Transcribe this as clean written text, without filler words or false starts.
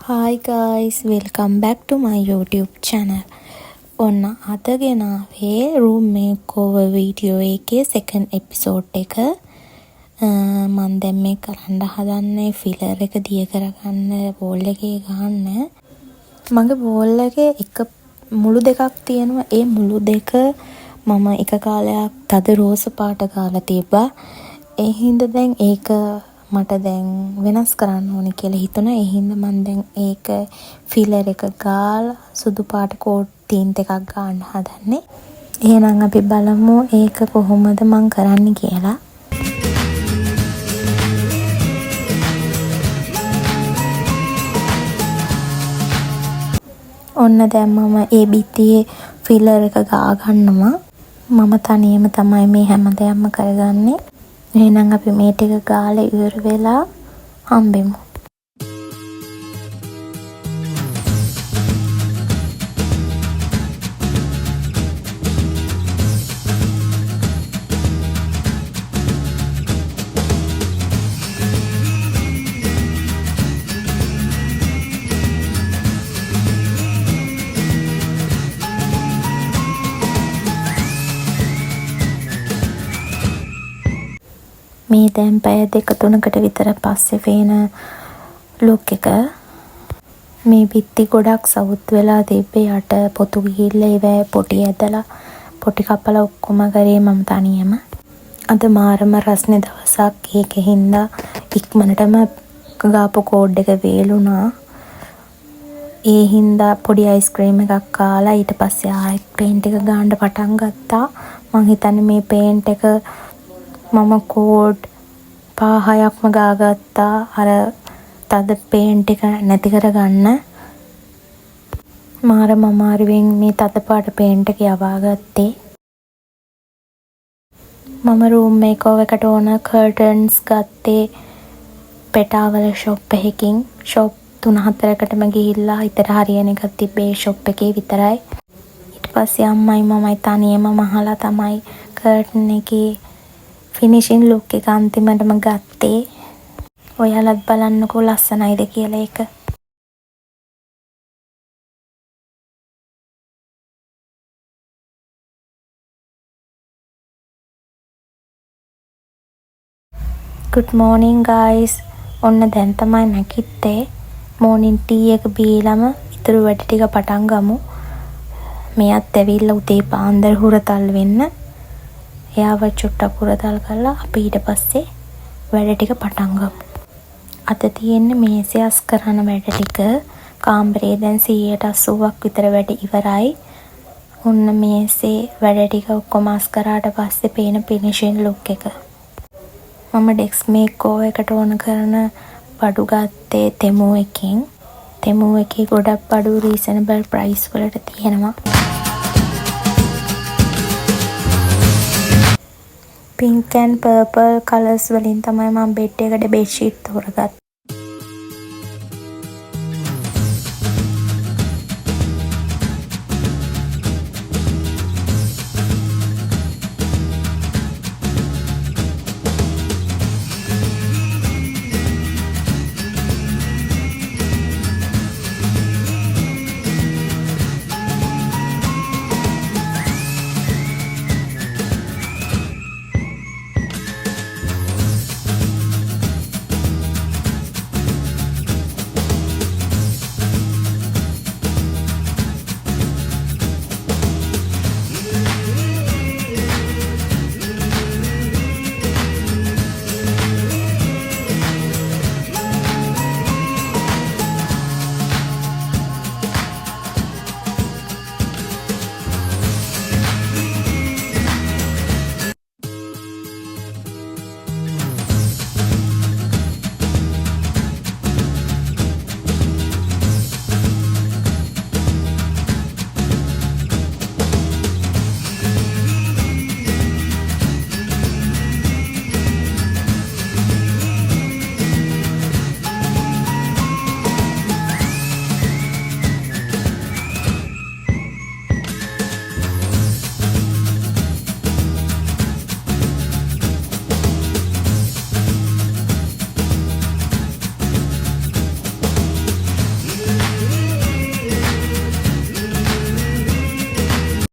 Hi guys, welcome back to my YouTube channel. ඔන්න අද ගෙනාවේ room makeover video එකේ second episode එක. මම දැන් මේ කරන්න හදන්නේ filler එක දිය කරගන්න wall එකේ ගහන්න. මගේ wall එකේ එක මුළු දෙකක් තියෙනවා. ඒ මුළු දෙක මම එක කාලයක් තද රෝස පාට ගාලා තිබ්බා. ඒ හින්දා දැන් ඒක මට දැන් වෙනස් කරන්න ඕනේ කියලා හිතුණා. ඒ හින්දා මම දැන් ඒක ෆිලර් එක ගාලා සුදු පාට කෝට් තීන්ට් එකක් ගන්න හදන්නේ. එහෙනම් අපි බලමු ඒක කොහොමද මම කරන්නේ කියලා. ඔන්න දැන් මම ඒ බිත්තියේ ෆිලර් එක ගා ගන්නවා. මම තනියම තමයි මේ හැමදේම කරගන්නේ. එහෙනම් අපි මේ ටික ගාලා ඉවර වෙලා හම්බෙමු. මේ දැන් පැය 2-3කට විතර පස්සේ පේන ලුක් එක. මේ බිත්ති ගොඩක් සවුත් වෙලා තිබ්බේ යට පොතු ගිහිල්ලා ඒවැ පොටි ඇදලා පොටි කපලා ඔක්කොම කරේ මම තනියම. අද මාරම රස්නේ දවසක් ඒකින්ද ඉක්මනටම ගාපු කෝඩ් එක වේලුණා. ඒ හින්දා පොඩි අයිස්ක්‍රීම් එකක් කාලා ඊට පස්සේ ආයෙත් පේන්ට් එක ගන්න පටන් ගත්තා. මං හිතන්නේ මේ පේන්ට් එක මම කෝඩ් 5-6ක්ම ගාගත්තා අර තද පේන්ට් එක නැති කරගන්න. මාරම අමාරුවෙන් මේ තද පාට පේන්ට් එක යවා ගත්තේ. මම room makeover එකට ඕන curtains ගත්තේ පෙටාවල shop එකකින්. shop 3-4කටම ගිහිල්ලා හිතට හරියන එකක් තිබ්බේ shop එකේ විතරයි. ඊට පස්සේ අම්මයි මමයි තනියම මහලා තමයි curtain එකේ ෆිනිෂින් ලුක් එක අන්තිමටම ගත්තේ. ඔයාලත් බලන්නකෝ ලස්සනයිද කියලා ඒක. good morning guys. ඔන්න දැන් තමයි නැගිට්ටේ. morning tea එක බීලම ඉතුරු වැඩ ටික පටන් ගමු. මෙයාත් ඇවිල්ලා උදේ පාන්දර හුරතල් වෙන්න. එයාව චුට්ටක් හුරතල් කරලා අපි ඊට පස්සේ වැඩ ටික පටන් ගමු. අද තියෙන්නේ මේසය අස් කරන වැඩ ටික. කාමරේ දැන් 80%ක් විතර වැඩ ඉවරයි. ඔන්න මේසේ වැඩ ටික ඔක්කොම අස් කරාට පස්සේ පේන ෆිනිෂින් ලුක් එක. මම ඩෙස්ක් මේකෝවර් එකට ඕන කරන බඩු ගත්තේ තෙමු එකකින්. තෙමු එකේ ගොඩක් බඩු රීසනබල් ප්‍රයිස් වලට තියෙනවා. pink and purple colours වලින් තමයි මම බෙඩ් එකට බෙඩ් ෂීට් තෝරගත්තේ.